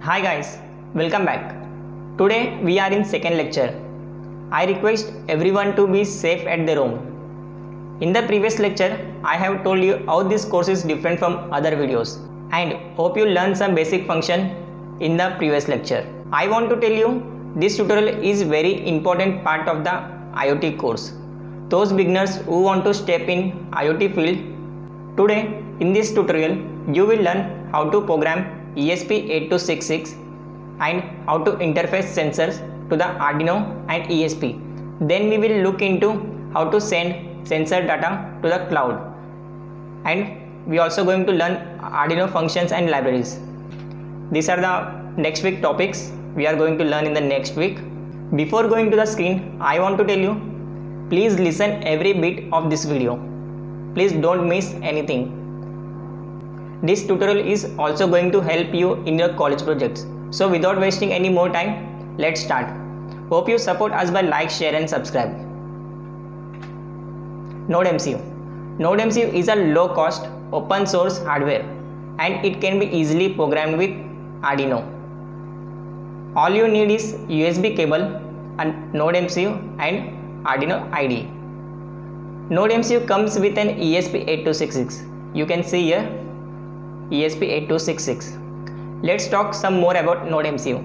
Hi guys, welcome back. Today we are in second lecture. I request everyone to be safe at their home. In the previous lecture, I have told you how this course is different from other videos and hope you learn some basic function in the previous lecture. I want to tell you this tutorial is very important part of the IoT course. Those beginners who want to step in IoT field, today in this tutorial you will learn how to program ESP8266 and how to interface sensors to the Arduino and ESP. Then we will look into how to send sensor data to the cloud, and we also going to learn Arduino functions and libraries. These are the next week topics we are going to learn in the next week. Before going to the screen, I want to tell you, please listen every bit of this video. Please don't miss anything. This tutorial is also going to help you in your college projects. So without wasting any more time, let's start. Hope you support us by like, share and subscribe. NodeMCU. NodeMCU is a low cost open source hardware and it can be easily programmed with Arduino. All you need is USB cable and NodeMCU and Arduino IDE. NodeMCU comes with an ESP8266. You can see here ESP8266. Let's talk some more about NodeMCU.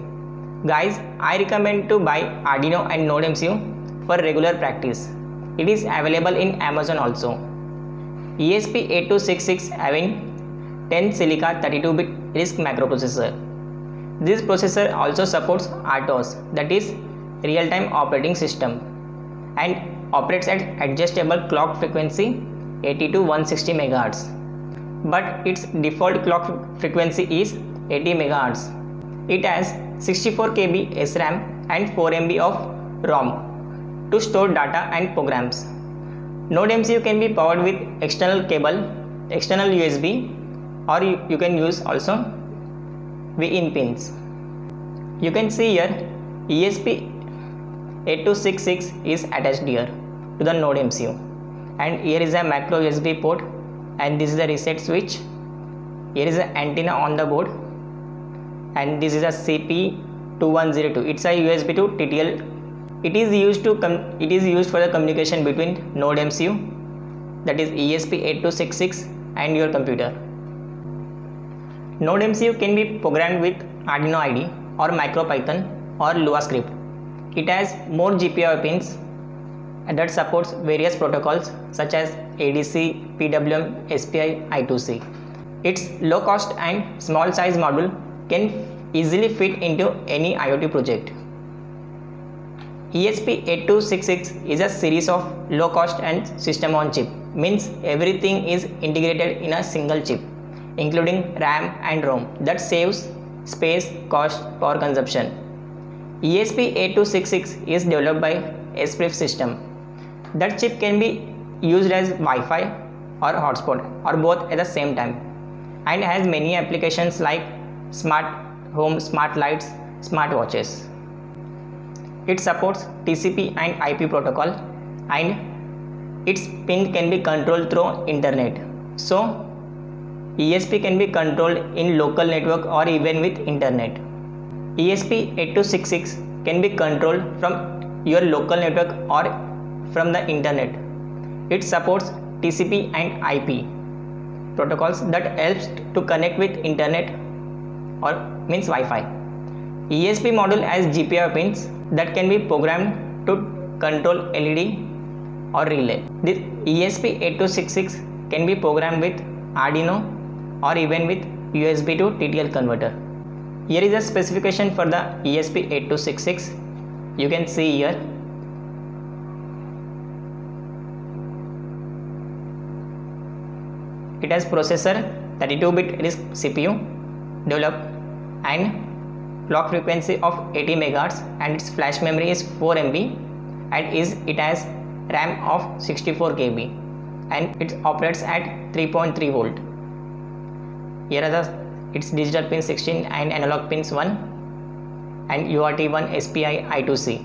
Guys, I recommend to buy Arduino and NodeMCU for regular practice. It is available in Amazon also. ESP8266 having 10 Silica 32-bit RISC microprocessor. This processor also supports RTOS, that is real-time operating system, and operates at adjustable clock frequency 80 to 160 MHz. But its default clock frequency is 80 MHz. It has 64 KB SRAM and 4 MB of ROM to store data and programs. NodeMCU can be powered with external cable, external USB, or you can use also V-in pins. You can see here ESP8266 is attached here to the NodeMCU, and here is a macro USB port, and this is a reset switch. Here is an antenna on the board, and this is a CP2102. It's a USB to TTL. It is used for the communication between NodeMCU, that is ESP8266, and your computer. NodeMCU can be programmed with Arduino IDE or MicroPython or Lua script. It has more GPIO pins that supports various protocols such as ADC, PWM, SPI, I2C. Its low cost and small size module can easily fit into any IoT project. ESP8266 is a series of low cost and system on chip, means everything is integrated in a single chip, including RAM and ROM, that saves space, cost, power consumption. ESP8266 is developed by Esprif System. That chip can be used as Wi-Fi or hotspot or both at the same time, and has many applications like smart home, smart lights, smart watches. It supports TCP and IP protocol, and its pin can be controlled through internet. So ESP can be controlled in local network or even with internet. ESP8266 can be controlled from your local network or from the internet. It supports TCP and IP protocols that helps to connect with internet or means Wi-Fi. ESP module has GPIO pins that can be programmed to control LED or relay. This ESP8266 can be programmed with Arduino or even with USB to TTL converter. Here is a specification for the ESP8266. You can see here. It has processor 32-bit RISC CPU developed and clock frequency of 80 MHz, and its flash memory is 4 MB, and it has RAM of 64 KB, and it operates at 3.3 volt. Here are its digital pin 16 and analog pins 1 and UART1 SPI I2C.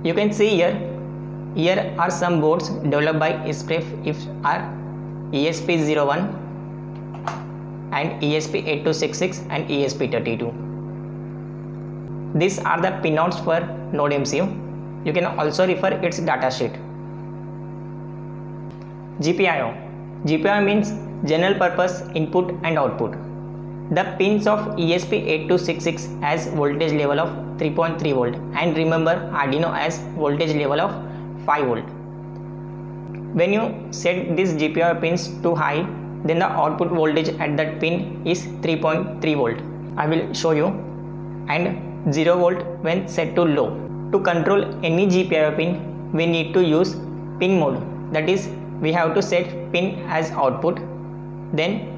You can see here are some boards developed by Esprif, ESP01 and ESP8266 and ESP32. These are the pinouts for NodeMCU. You can also refer its datasheet. GPIO. GPIO means General Purpose Input and Output. The pins of ESP8266 has voltage level of 3.3 volt and remember Arduino as voltage level of 5 volt. When you set these GPIO pins too high, then the output voltage at that pin is 3.3 volt. I will show you. And 0 volt when set to low. To control any GPIO pin, we need to use pin mode. That is, we have to set pin as output, then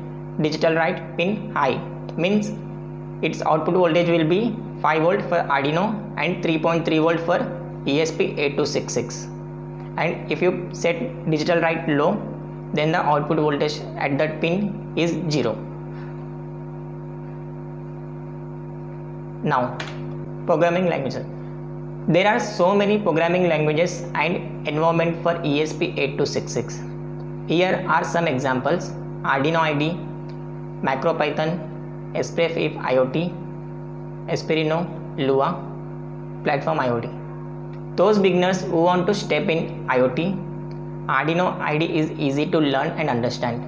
digital write pin high, means its output voltage will be 5 volt for Arduino and 3.3 volt for ESP8266. And if you set digital write low, then the output voltage at that pin is 0. Now, programming languages. There are so many programming languages and environment for ESP8266. Here are some examples: Arduino IDE, MacroPython, Espressif IoT, Espruino, Lua, Platform IoT. Those beginners who want to step in IoT, Arduino IDE is easy to learn and understand.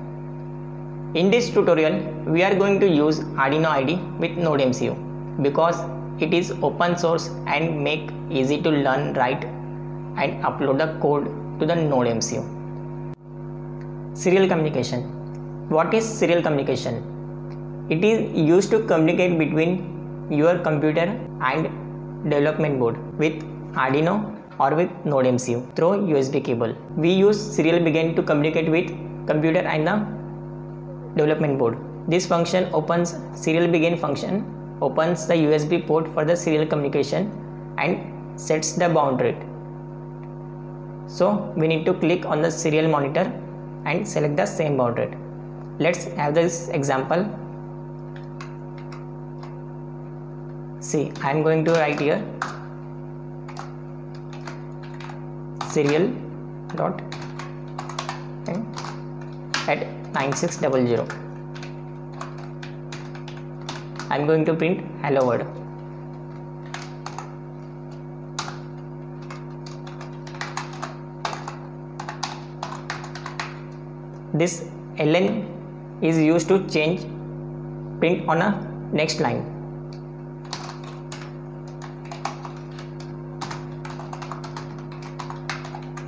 In this tutorial, we are going to use Arduino IDE with NodeMCU because it is open source and make easy to learn, write and upload the code to the NodeMCU. Serial communication. What is serial communication? It is used to communicate between your computer and development board with Arduino or with NodeMCU through USB cable. We use serial begin to communicate with computer and the development board. This function opens serial begin function opens the USB port for the serial communication and sets the baud rate. So we need to click on the serial monitor and select the same baud rate. Let's have this example. See, I am going to write here serial dot at 9600. I am going to print hello world. This ln is used to change print on a next line.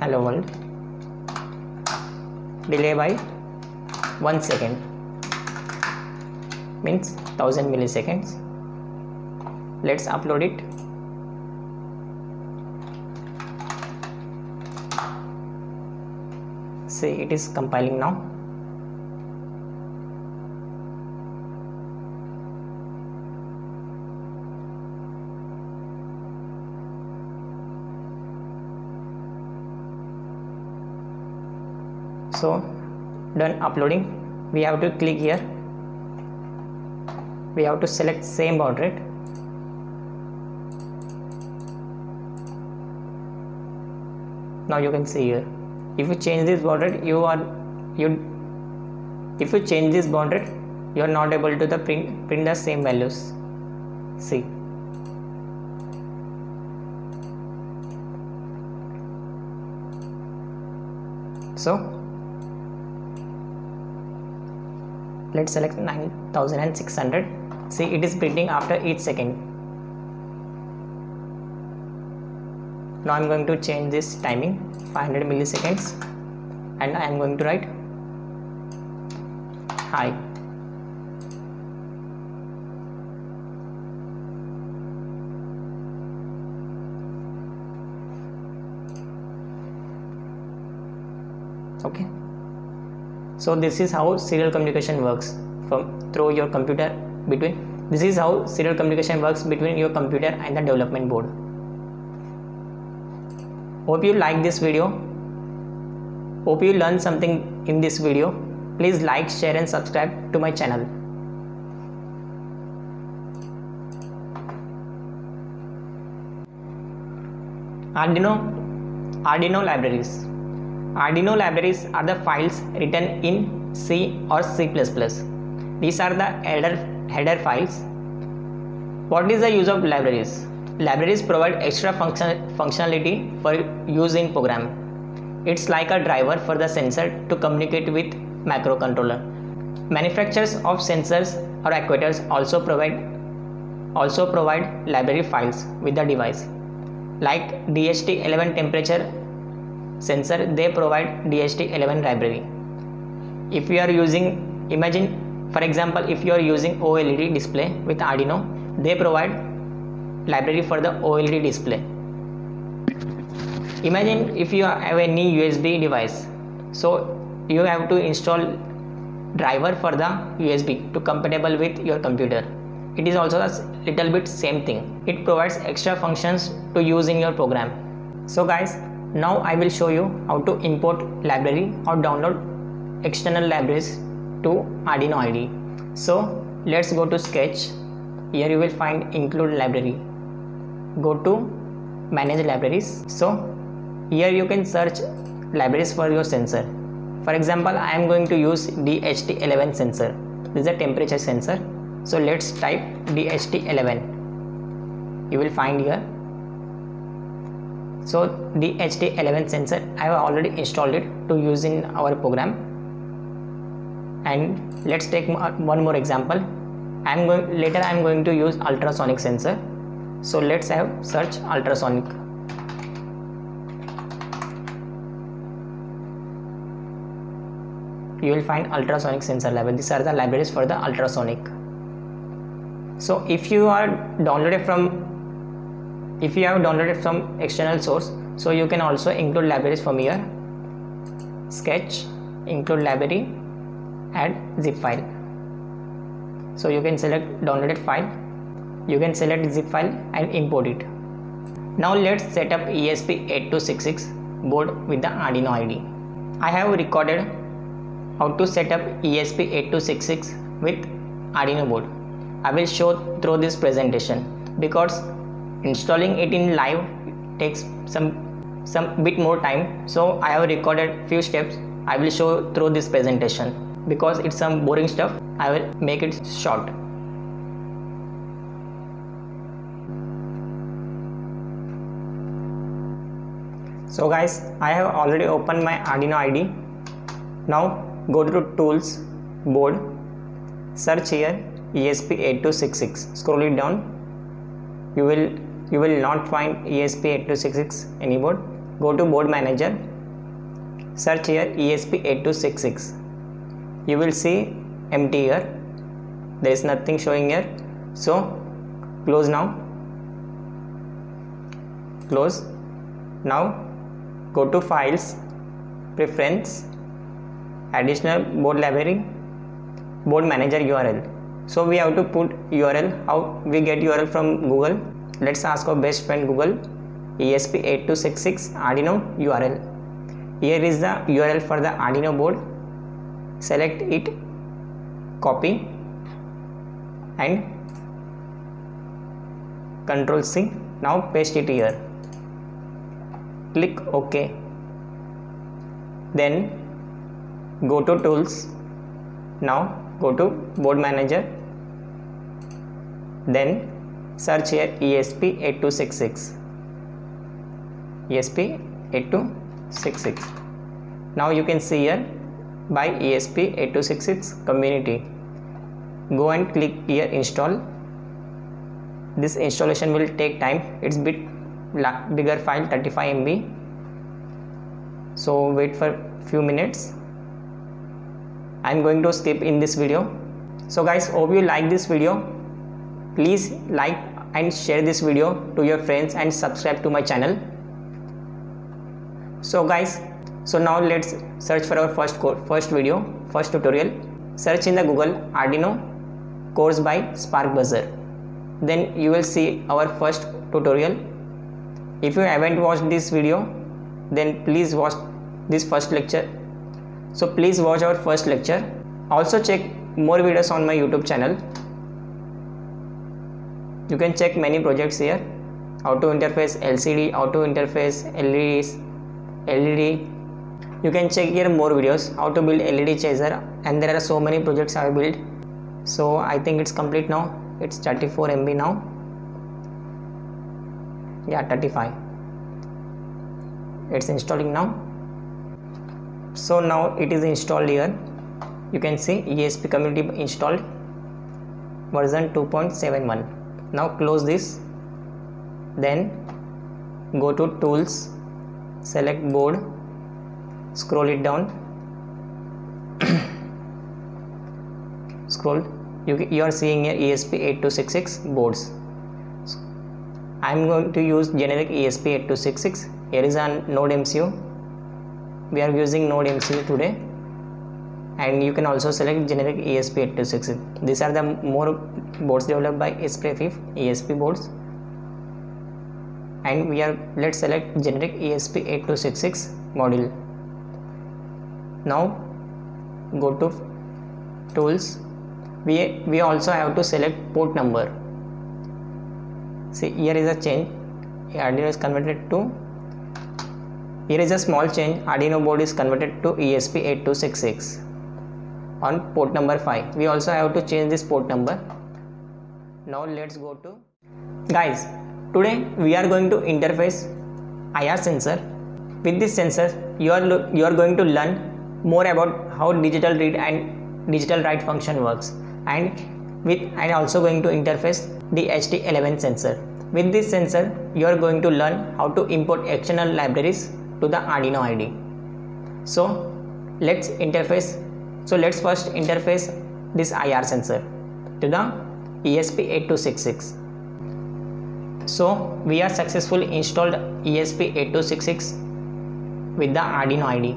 Hello world. Delay by 1 second means 1000 milliseconds. Let's upload it. See, it is compiling now. So done uploading. We have to click here. We have to select same baud rate. Now you can see here. If you change this baud rate, if you change this baud rate, you are not able to print the same values. See. So let's select 9600. See, it is printing after each second. Now I am going to change this timing 500 milliseconds and I am going to write hi. Okay. So this is how serial communication works through your computer This is how serial communication works between your computer and the development board. Hope you like this video. Hope you learned something in this video. Please like, share and subscribe to my channel. Arduino libraries. Arduino libraries are the files written in C or C++. These are the header files. What is the use of libraries? Libraries provide extra functionality for use in program. It's like a driver for the sensor to communicate with microcontroller. Manufacturers of sensors or actuators also provide library files with the device. Like DHT11 temperature sensor, they provide DHT11 library. If you are using, imagine for example, if you are using OLED display with Arduino, they provide library for the OLED display. Imagine if you have any USB device, so you have to install driver for the USB to compatible with your computer. It is also a little bit same thing. It provides extra functions to use in your program. So guys, now I will show you how to import library or download external libraries to Arduino IDE. So let's go to Sketch. Here you will find include library. Go to manage libraries. So here you can search libraries for your sensor. For example, I am going to use DHT11 sensor. This is a temperature sensor. So let's type DHT11. You will find here. So DHT11 sensor, I have already installed it to use in our program. And let's take one more example. Later I am going to use ultrasonic sensor. So let's have search ultrasonic. You will find ultrasonic sensor library. These are the libraries for the ultrasonic. So if you have downloaded from external source, so you can also include libraries from here. Sketch, include library, add zip file. So you can select downloaded file. You can select zip file and import it. Now let's set up ESP8266 board with the Arduino IDE. I have recorded how to set up ESP8266 with Arduino board. I will show through this presentation because installing it in live takes some bit more time. So I have recorded few steps. I will show through this presentation because it's some boring stuff. I will make it short. So guys, I have already opened my Arduino IDE. Now go to Tools, Board, search here ESP8266. Scroll it down. You will not find ESP8266 any board. Go to Board Manager. Search here ESP8266. You will see empty here. There is nothing showing here. So close now. Close. Now go to Files, Preference, Additional Board Library, Board Manager URL. So we have to put URL. How we get URL from Google? Let's ask our best friend Google. ESP8266 Arduino URL. Here is the URL for the Arduino board. Select it, copy and Ctrl C. Now paste it here. Click OK. Then go to Tools. Now go to Board Manager. Then search here ESP8266. ESP8266. Now you can see here by ESP8266 community. Go and click here install. This installation will take time. It's bit bigger file, 35 MB. So wait for few minutes. I'm going to skip in this video. So guys, hope you like this video. Please like and share this video to your friends and subscribe to my channel. So guys, so now let's search for our first tutorial. Search in the Google Arduino course by Spark Buzzer. Then you will see our first tutorial. If you haven't watched this video, then please watch this first lecture. So please watch our first lecture. Also check more videos on my YouTube channel. You can check many projects here. How to interface LCD, how to interface LED. You can check here more videos. How to build LED chaser, and there are so many projects I have built. So I think it's complete now. It's 34 MB now. Yeah, 35. It's installing now. So now it is installed here. You can see ESP community installed, version 2.71. Now close this, then go to tools, select board, scroll it down, scroll. You are seeing here ESP8266 boards. I am going to use generic ESP8266. Here is a Node MCU. We are using Node MCU today, and you can also select generic ESP8266. These are the more boards developed by SPFIF ESP boards, and let's select generic ESP8266 module. Now go to tools. We also have to select port number. See, here is a change. Arduino is converted to, here is a small change. Arduino board is converted to ESP8266 on port number 5. We also have to change this port number. Now let's go to, guys, today we are going to interface IR sensor. With this sensor you are going to learn more about how digital read and digital write function works, and also going to interface the HT11 sensor. With this sensor you are going to learn how to import external libraries to the Arduino IDE. So let's first interface this IR sensor to the ESP8266. So we are successfully installed ESP8266 with the Arduino IDE.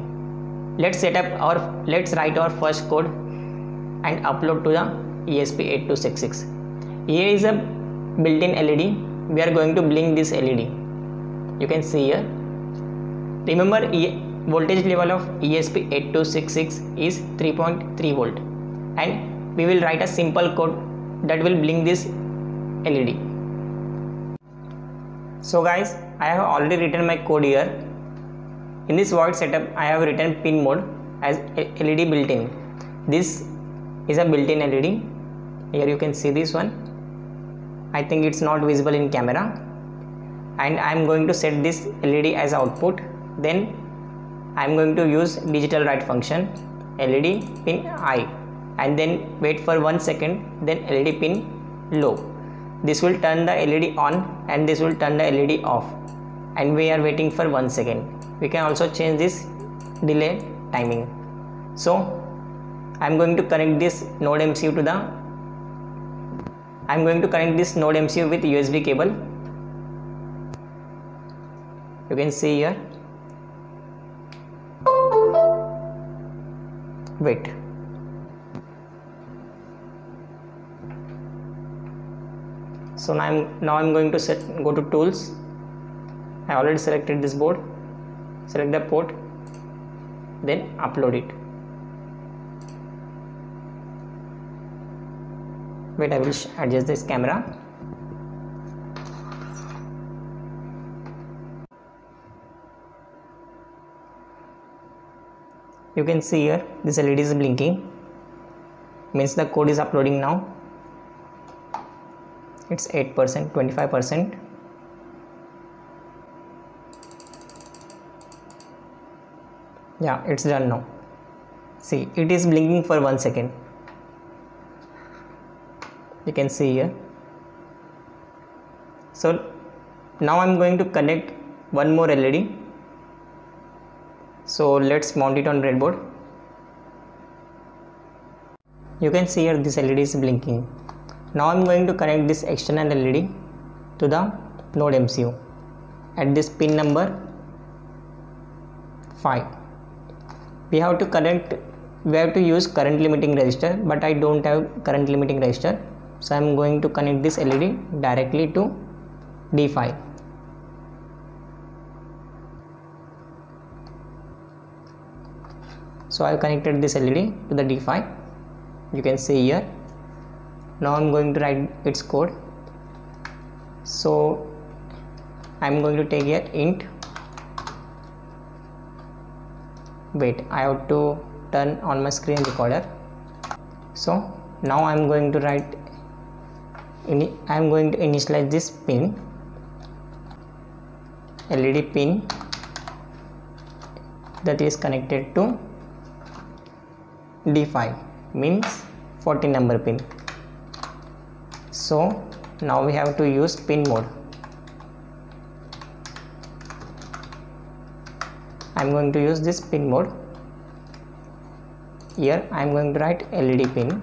Let's write our first code and upload to the ESP8266. Here is a built-in LED. We are going to blink this LED. You can see here. Remember, voltage level of ESP8266 is 3.3 volt, and we will write a simple code that will blink this LED. So guys, I have already written my code here. In this void setup I have written pin mode as LED built-in. This is a built-in LED. Here you can see this one. I think it's not visible in camera, and I am going to set this LED as output. Then I am going to use digital write function LED pin high, and then wait for 1 second, then LED pin low. This will turn the LED on and this will turn the LED off, and we are waiting for 1 second. We can also change this delay timing. So I am going to connect this Node MCU with USB cable. You can see here. Wait. So now I'm going to go to tools. I already selected this board. Select the port, then upload it. Wait, I will adjust this camera. You can see here this LED is blinking, means the code is uploading now. It's 8%, 25%. Yeah, it's done now. See, it is blinking for 1 second. You can see here. So now I'm going to connect one more LED. So let's mount it on breadboard. You can see here this LED is blinking. Now I'm going to connect this external LED to the Node MCU at this pin number 5. We have to use current limiting resistor, but I don't have current limiting resistor, so I'm going to connect this LED directly to D5. So I have connected this LED to the D5. You can see here. Now I'm going to write its code. So I'm going to take here int. Wait, I have to turn on my screen recorder. So Now I am going to initialize this pin, LED pin that is connected to D5, means 14 number pin. So now we have to use pin mode. I am going to use this pin mode. Here I am going to write LED pin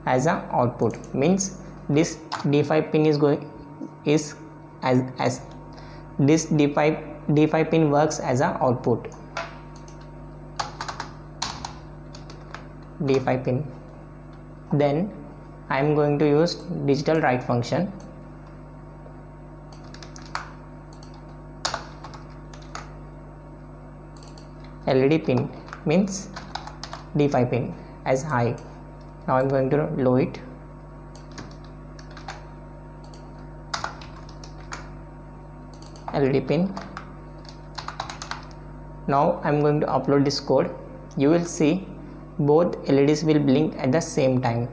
as a output, means this D5 pin this D5 pin works as a output. D5 pin. Then I am going to use digital write function. LED pin means D5 pin as high. Now I am going to low it. LED pin. Now I am going to upload this code. You will see both LEDs will blink at the same time.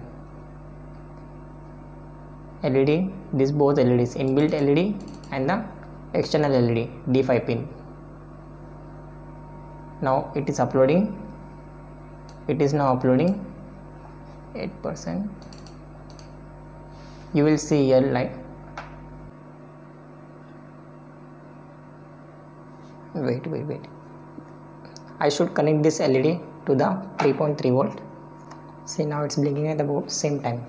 Both LEDs, inbuilt LED and the external LED, D5 pin. Now it is uploading. It is now uploading 8%. You will see here like wait. I should connect this LED to the 3.3 volt. See, now it's blinking at the same time.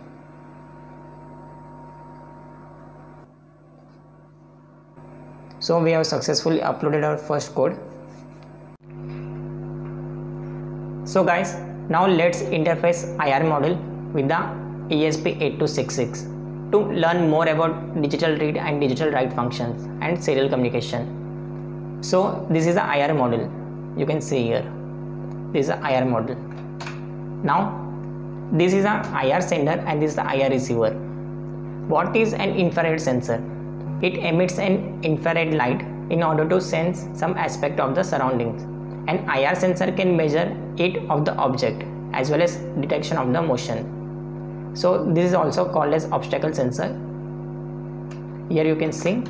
So we have successfully uploaded our first code. So guys, now let's interface IR module with the ESP8266 to learn more about digital read and digital write functions and serial communication. So this is the IR module. You can see here. This is the IR module. Now this is a IR sender and this is the IR receiver. What is an infrared sensor? It emits an infrared light in order to sense some aspect of the surroundings. An IR sensor can measure it of the object as well as detection of the motion. So this is also called as obstacle sensor. Here you can see.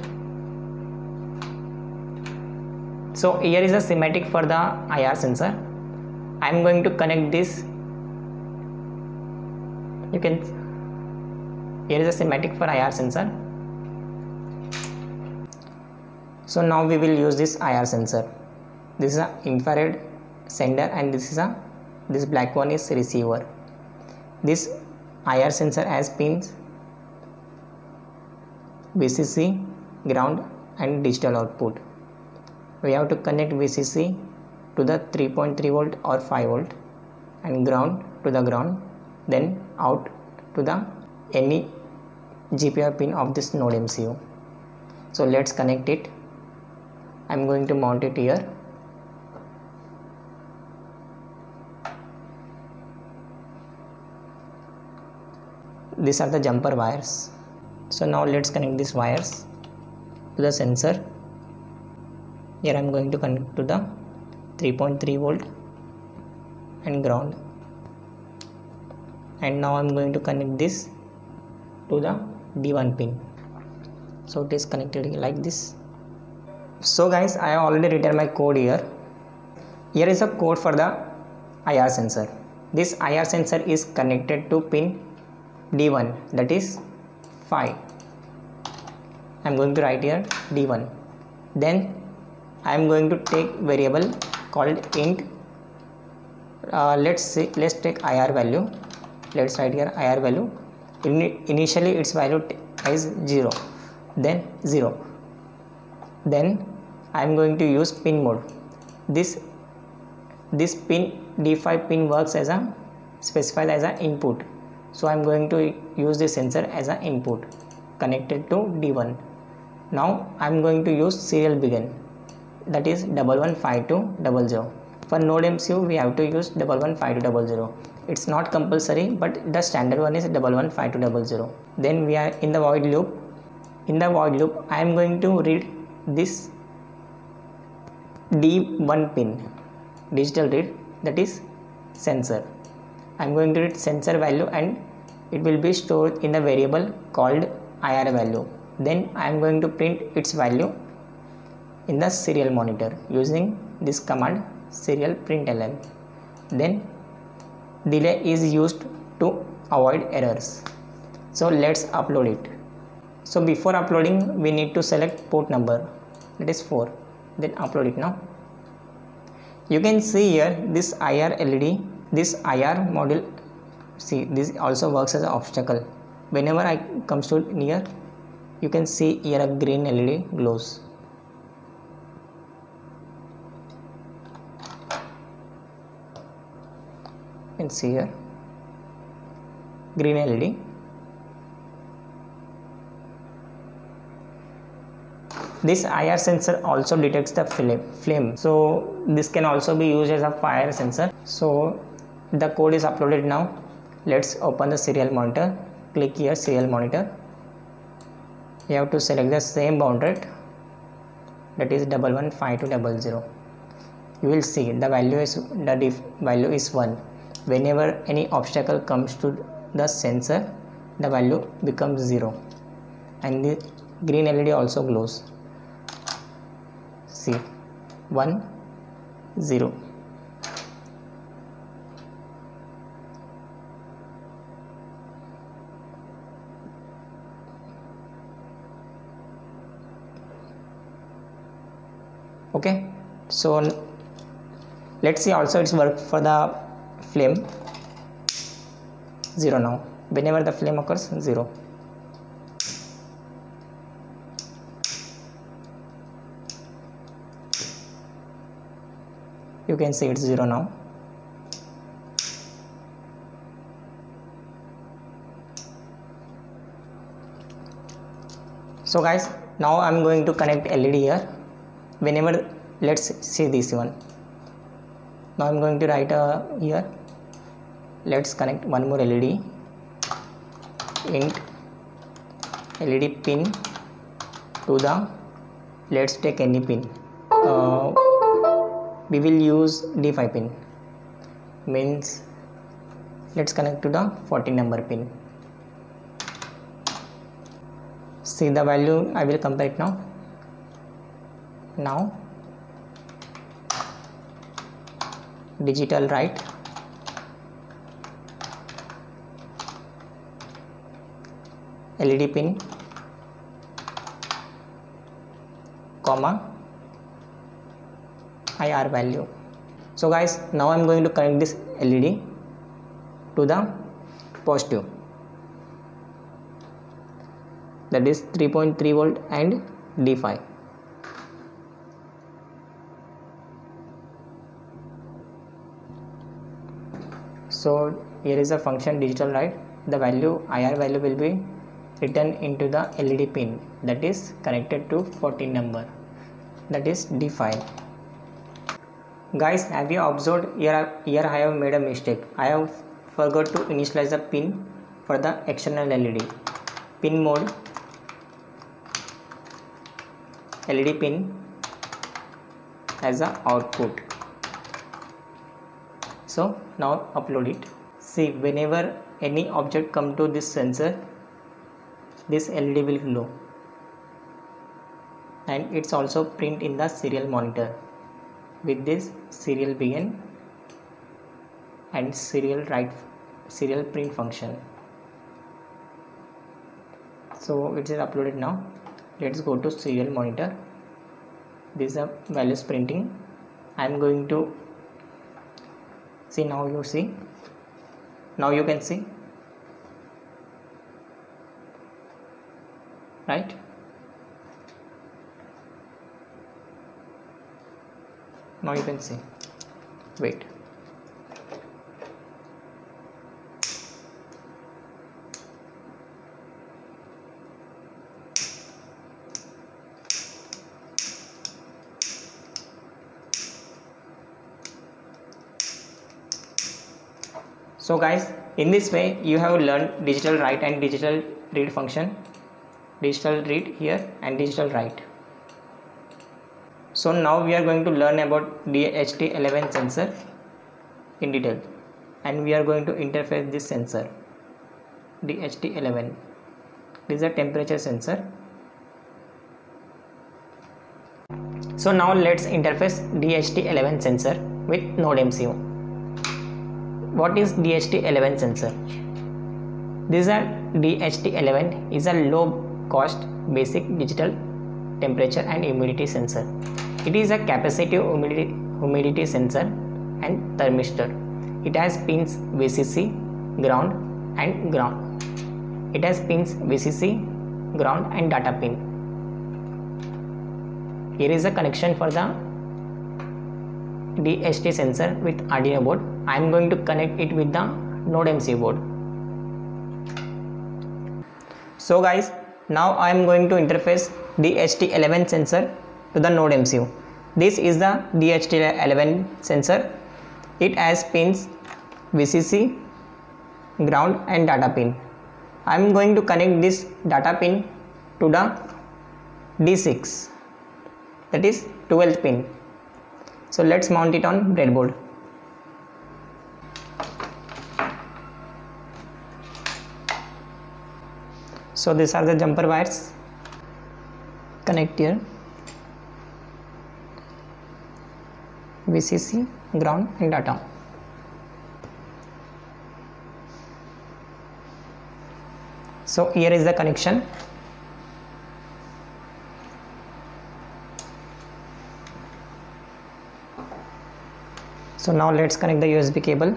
So here is a schematic for the IR sensor. I am going to connect this. Here is a schematic for IR sensor. So now we will use this IR sensor. This is an infrared sender and this black one is receiver. This IR sensor has pins VCC, ground and digital output. We have to connect VCC to the 3.3 volt or 5 volt and ground to the ground, then out to the any GPIO pin of this node MCU. So let's connect it. I am going to mount it here. These are the jumper wires. So now let's connect these wires to the sensor. Here I am going to connect to the 3.3 volt and ground, and now I am going to connect this to the D1 pin. So it is connected like this. So guys, I have already written my code here. Here is a code for the IR sensor. This IR sensor is connected to pin D1, that is 5. I am going to write here D1. Then I am going to take variable called int. Let's take IR value. Let's write here IR value. Initially its value is 0, then 0. Then I am going to use pin mode. This pin D5 pin works as a specified as an input. So I am going to use this sensor as an input connected to D1. Now I am going to use serial begin, that is 115200. For node MCU we have to use 115200. It's not compulsory, but the standard one is 115200. Then we are in the void loop. In the void loop I am going to read this D1 pin, digital read, that is sensor. I am going to read sensor value and it will be stored in the variable called IR value. Then I am going to print its value in the serial monitor using this command serial println. Then delay is used to avoid errors. So let's upload it. So before uploading we need to select port number, that is 4, then upload it now. You can see here this IR LED, this IR module, see this also works as an obstacle. Whenever I comes to near, you can see here a green LED glows. You can see here green LED. This IR sensor also detects the flame, so this can also be used as a fire sensor. So the code is uploaded now. Let's open the serial monitor. Click here serial monitor. You have to select the same baud rate, that is 115200. You will see the value is 1. Whenever any obstacle comes to the sensor, the value becomes 0, and the green LED also glows. See 1 0. Okay, so let's see also its work for the flame. 0 now. Whenever the flame occurs, 0. You can see it's 0 now. So guys, now I'm going to connect LED here. Whenever, let's see this one. Now I'm going to write here. Let's connect one more LED. Int LED pin to the, let's take any pin. We will use D5 pin, means let's connect to the 14 number pin. See the value, I will compare it now. Now digital write, LED pin, comma, IR value. So guys, now I am going to connect this LED to the positive, that is 3.3 volt and D5. So here is a function digital write. The value IR value will be written into the LED pin that is connected to 14 number, that is D5. Guys, have you observed here I have made a mistake. I have forgot to initialize the pin for the external LED. Pin mode, LED pin as a output. So now upload it. See, whenever any object come to this sensor, this LED will glow, and it's also print in the serial monitor with this serial begin and serial write, serial print function. So it is uploaded now. Let's go to serial monitor. These are values printing. I am going to see now. You see, now you can see, right? Now you can see. Wait. So guys, in this way you have learned digital write and digital read function, digital read here and digital write. So now we are going to learn about DHT11 sensor in detail. and we are going to interface this sensor DHT11. This is a temperature sensor. So now let's interface DHT11 sensor with NodeMCU. What is DHT11 sensor? This is a DHT11 is a low cost basic digital temperature and humidity sensor. It is a capacitive humidity sensor and thermistor. It has pins VCC, ground and ground. It has pins VCC, ground and data pin. Here is a connection for the DHT sensor with Arduino board. I am going to connect it with the NodeMCU board. So guys, now I am going to interface DHT11 sensor to the NodeMCU. This is the DHT11 sensor. It has pins VCC, ground and data pin. I am going to connect this data pin to the D6, that is 12th pin. So let's mount it on breadboard. So these are the jumper wires. Connect here, VCC, ground and data. So here is the connection. So now let's connect the USB cable.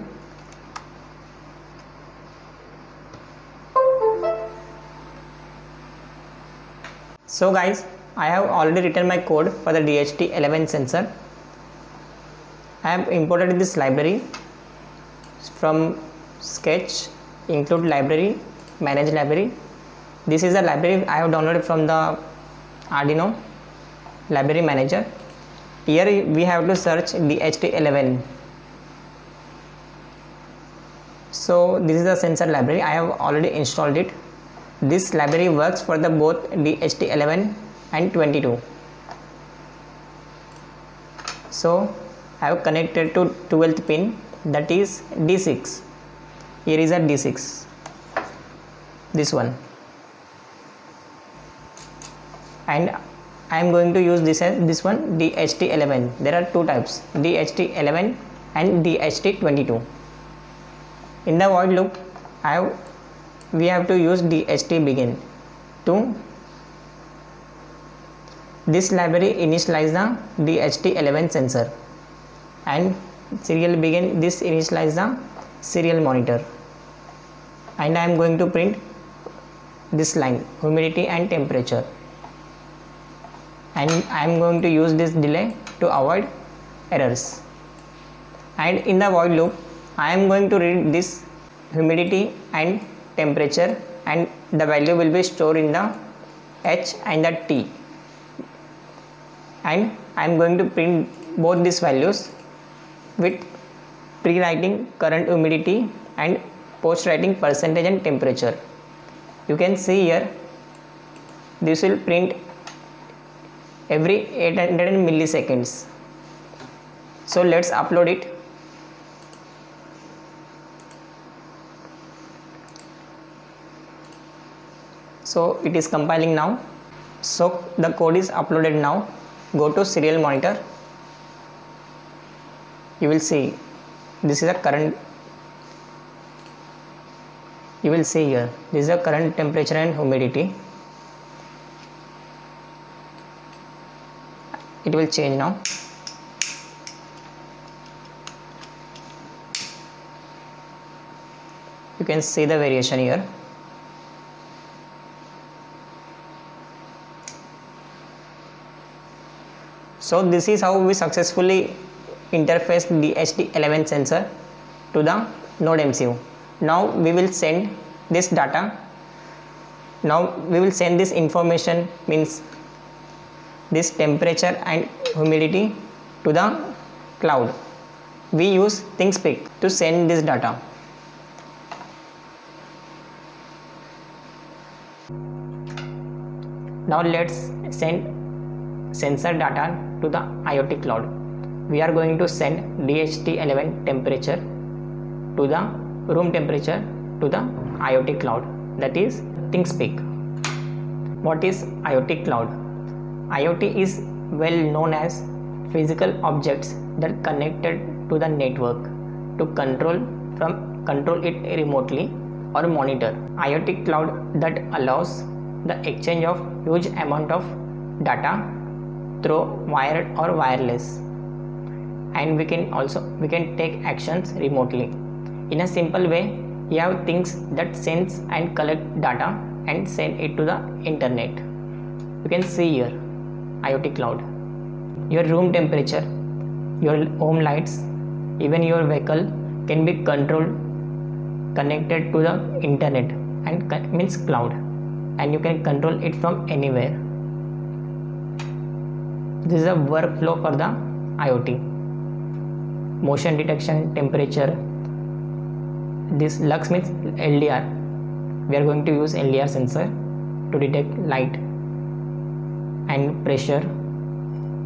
So guys, I have already written my code for the DHT11 sensor. I have imported this library from Sketch, include library, manage library. This is a library I have downloaded from the Arduino library manager. Here we have to search DHT11. So this is the sensor library. I have already installed it. This library works for the both DHT11 and 22. So I have connected to 12th pin, that is D6. Here is a D6, this one, and I am going to use this as this one DHT11. There are two types, DHT11 and DHT22. In the void loop we have to use DHT begin to this library initialize the DHT11 sensor, and serial begin this initialize the serial monitor, and I am going to print this line humidity and temperature, and I am going to use this delay to avoid errors. And in the void loop I am going to read this humidity and temperature, and the value will be stored in the H and the T, and I am going to print both these values with pre-writing current humidity and post-writing percentage and temperature. You can see here this will print every 800 milliseconds. So let's upload it. So it is compiling now. So the code is uploaded now. Go to serial monitor. You will see this is a current. You will see here this is a current temperature and humidity. It will change now. You can see the variation here. So this is how we successfully interface the DHT11 sensor to the NodeMCU. Now we will send this data. Now we will send this information, means this temperature and humidity, to the cloud. We use ThingSpeak to send this data. Now let's send sensor data to the IoT cloud. We are going to send DHT11 temperature to the room temperature to the IoT cloud, that is ThingSpeak. What is IoT cloud? IoT is well known as physical objects that connected to the network to control it remotely or monitor. IoT cloud that allows the exchange of huge amount of data through wired or wireless, and we can take actions remotely. In a simple way, you have things that sense and collect data and send it to the internet. You can see here IoT cloud. Your room temperature, your home lights, even your vehicle can be connected to the internet and means cloud, and you can control it from anywhere. This is a workflow for the IoT. Motion detection, temperature. This lux means LDR. We are going to use LDR sensor to detect light and pressure.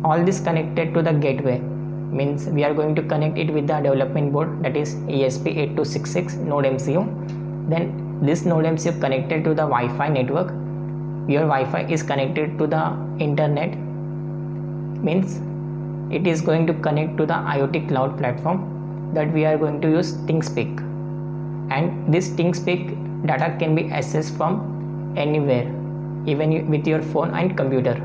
All this connected to the gateway, means we are going to connect it with the development board, that is ESP8266 Node MCU. Then this Node MCU connected to the Wi-Fi network. Your Wi-Fi is connected to the internet, means it is going to connect to the IoT cloud platform that we are going to use ThingSpeak, and this ThingSpeak data can be accessed from anywhere, even with your phone and computer.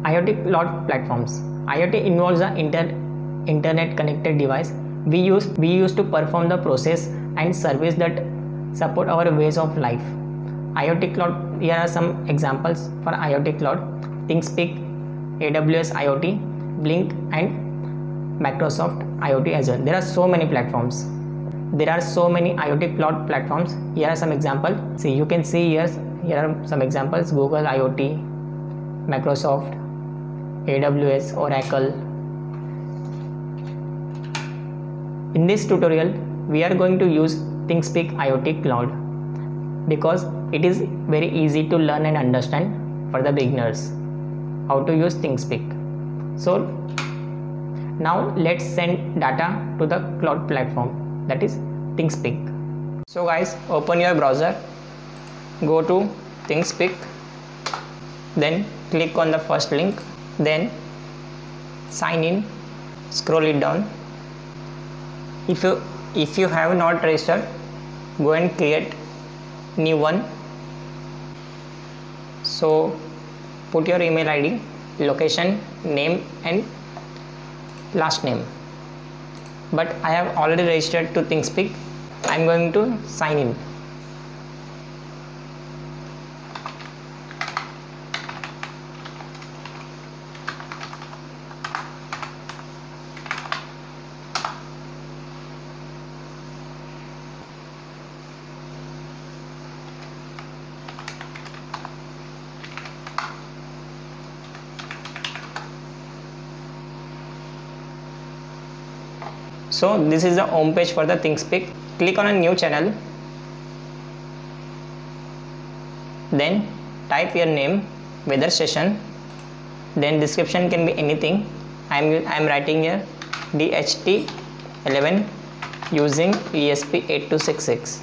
IoT cloud platforms. IoT involves the internet connected device we use to perform the process and service that support our ways of life. IoT cloud, here are some examples for IoT cloud: ThingSpeak, AWS IoT, Blink, and Microsoft IoT Azure. There are so many platforms. There are so many IoT cloud platforms. Here are some examples. See, you can see here are some examples: Google IoT, Microsoft, AWS, Oracle. In this tutorial, we are going to use ThingSpeak IoT Cloud because it is very easy to learn and understand for the beginners how to use ThingSpeak. So now let's send data to the cloud platform, that is ThingSpeak. So guys, open your browser, go to ThingSpeak, then click on the first link, then sign in, scroll it down. If you have not registered, go and create new one. So put your email ID, location, name and last name. But I have already registered to ThingSpeak. I am going to sign in. So this is the home page for the ThingSpeak. Click on a new channel, then type your name, weather session, then description can be anything. I am writing here DHT11 using ESP8266.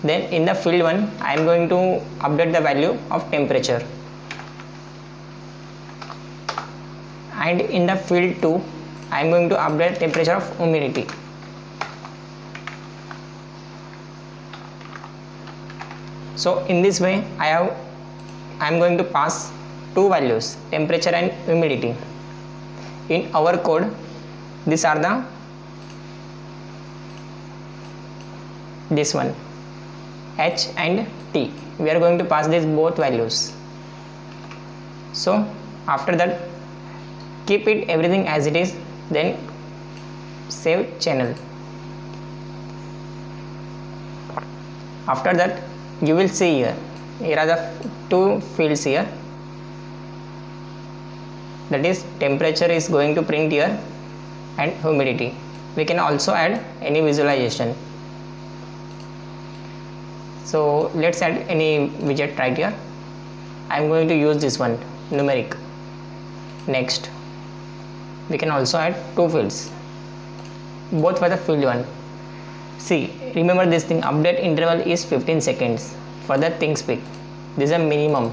Then in the field 1, I am going to update the value of temperature, and in the field 2 I am going to update temperature of humidity. So in this way I am going to pass two values, temperature and humidity. In our code, these are this one, H and T. We are going to pass these both values. So after that, keep it everything as it is, then save channel. After that, you will see here are the two fields here, that is temperature is going to print here and humidity. We can also add any visualization. So let's add any widget right here. I am going to use this one, numeric. Next, we can also add two fields. both for the field 1. See, remember this thing, update interval is 15 seconds for the ThingSpeak. This is a minimum.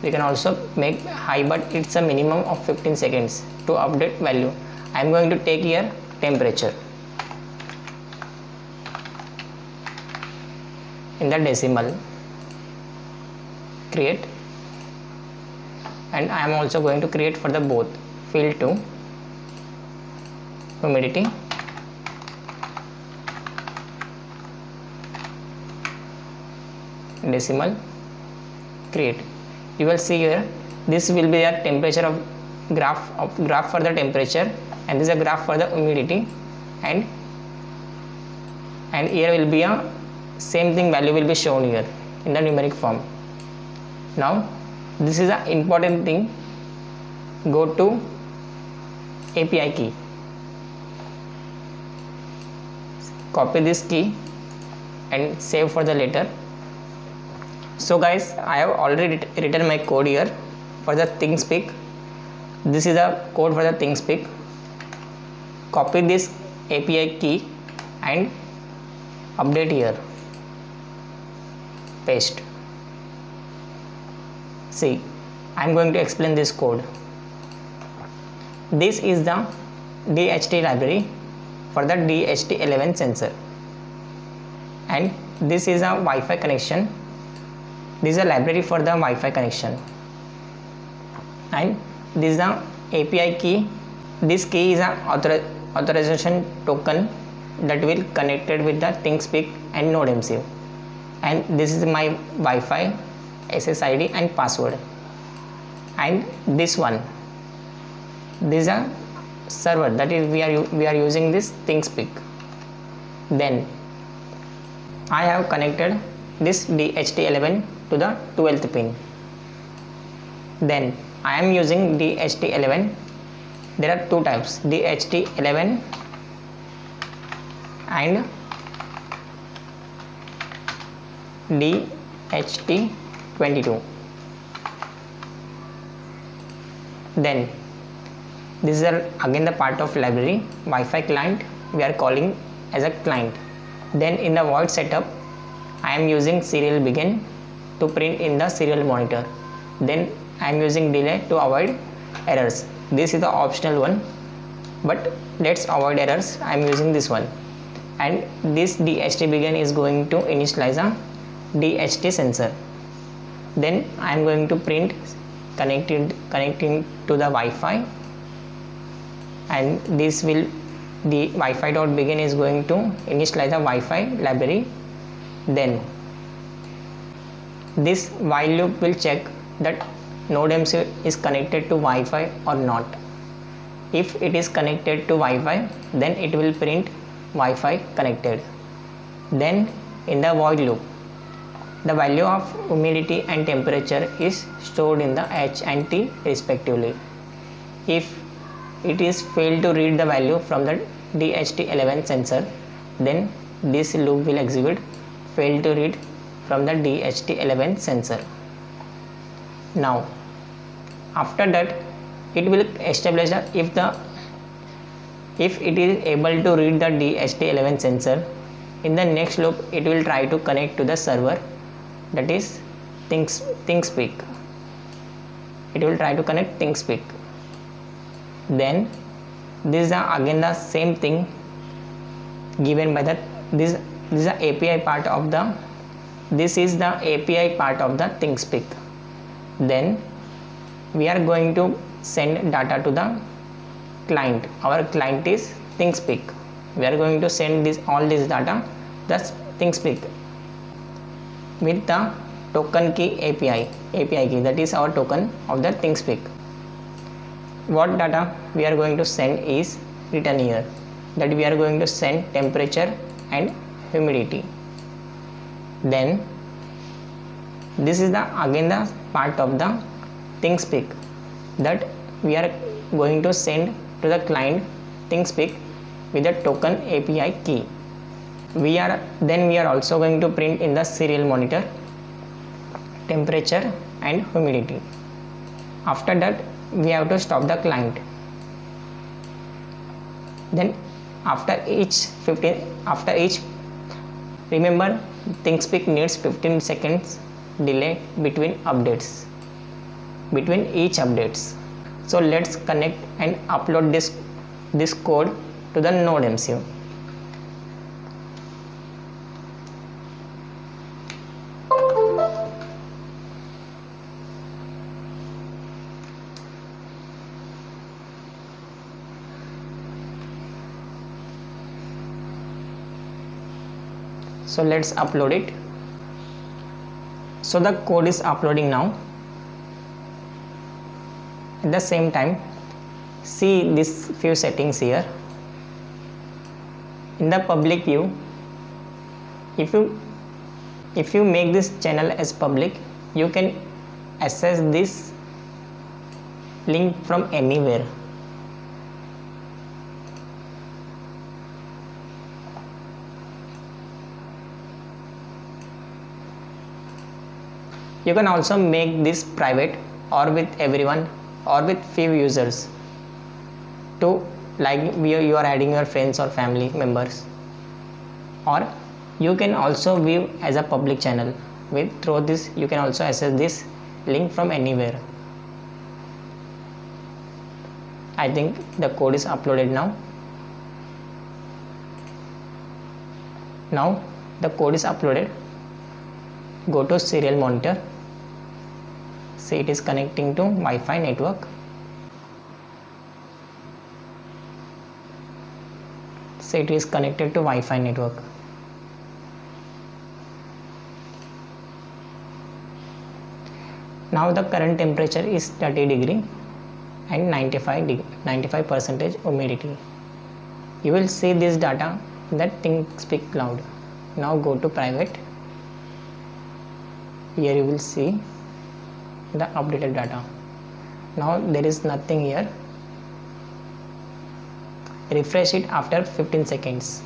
We can also make high, but it's a minimum of 15 seconds to update value. I am going to take here temperature in the decimal, create, and I am also going to create for the both field 2, humidity, decimal, create. You will see here this will be a temperature of graph for the temperature, and this is a graph for the humidity, and here will be a same thing, value will be shown here in the numeric form. Now this is an important thing, go to API key, copy this key and save for the later. So guys, I have already written my code here for the ThingSpeak. This is a code for the ThingSpeak. Copy this API key and update here, paste. See, I am going to explain this code. This is the DHT library for the DHT11 sensor, and this is a Wi-Fi connection. This is a library for the Wi-Fi connection, and this is the API key. This key is an authorization token that will connected with the ThingSpeak and NodeMCU, and this is my Wi-Fi SSID and password. And this one, this is a server, that is we are using this ThingSpeak. Then I have connected this DHT11 to the 12th pin. Then I am using DHT11. There are two types, DHT11 and DHT22. Then this is again the part of library, Wi-Fi client we are calling as a client. Then in the void setup I am using serial begin to print in the serial monitor. Then I am using delay to avoid errors. This is the optional one, but let's avoid errors. I am using this one. And this DHT begin is going to initialize a DHT sensor. Then I am going to print connecting to the Wi-Fi, and this will, the Wi-Fi dot begin is going to initialize the Wi-Fi library. Then this while loop will check that NodeMCU is connected to Wi-Fi or not. If it is connected to Wi-Fi, then it will print Wi-Fi connected. Then in the void loop, the value of humidity and temperature is stored in the H and T respectively. If it is failed to read the value from the DHT11 sensor, then this loop will execute failed to read from the DHT11 sensor. Now after that it will establish that if it is able to read the DHT11 sensor, in the next loop it will try to connect to the server, that is ThingSpeak. It will try to connect ThingSpeak. Then this is again the same thing given by the this is the API part of the ThingSpeak. Then we are going to send data to the client. Our client is ThingSpeak. We are going to send all this data that's ThingSpeak with the token key API key, that is our token of the ThingSpeak. What data we are going to send is written here, that we are going to send temperature and humidity. Then this is again the part of the ThingSpeak that we are going to send to the client ThingSpeak with the token API key. We are also going to print in the serial monitor temperature and humidity. After that we have to stop the client. Then after each remember ThinkSpeak needs 15 seconds delay between each updates. So let's connect and upload this code to the Node MCU. So let's upload it. So the code is uploading now. At the same time, see these few settings here. In the public view, if you make this channel as public, you can access this link from anywhere. You can also make this private or with everyone or with few users to, like you are adding your friends or family members, or you can also view as a public channel. Through this you can also access this link from anywhere. I think the code is uploaded now. Now the code is uploaded. Go to serial monitor. See, it is connecting to Wi-Fi network. See, it is connected to Wi-Fi network. Now the current temperature is 30 degree and 95% humidity. You will see this data in the ThinkSpeak cloud. Now go to private. Here you will see the updated data. Now there is nothing here. Refresh it after 15 seconds.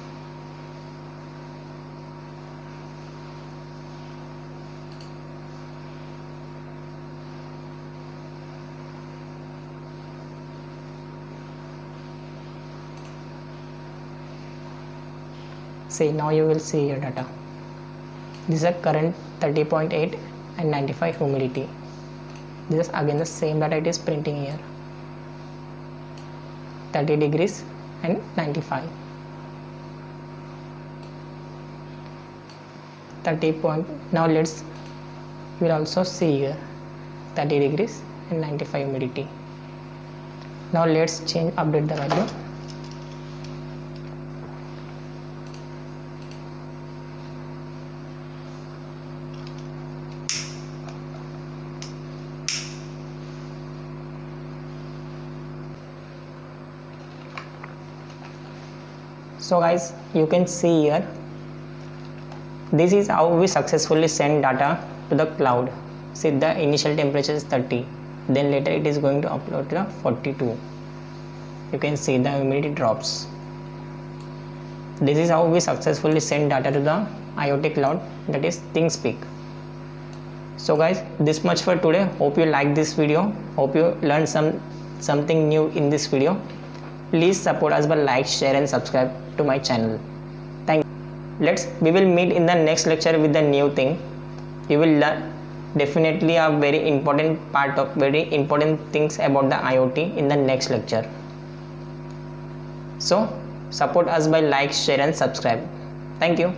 See, now you will see your data. This is a current 30.8 and 95 humidity. This is again the same data it is printing here. 30 degrees and 95. 30 point. Now you will also see here 30 degrees and 95 humidity. Now let's update the value. So guys, you can see here, this is how we successfully send data to the cloud. See, the initial temperature is 30, then later it is going to upload to 42. You can see the humidity drops. This is how we successfully send data to the IoT cloud, that is ThinkSpeak. So guys, this much for today. Hope you like this video. Hope you learned something new in this video. Please support us by like, share and subscribe to my channel. Thank you. We will meet in the next lecture with the new thing. You will learn definitely a very important things about the IoT in the next lecture. So support us by like, share and subscribe. Thank you.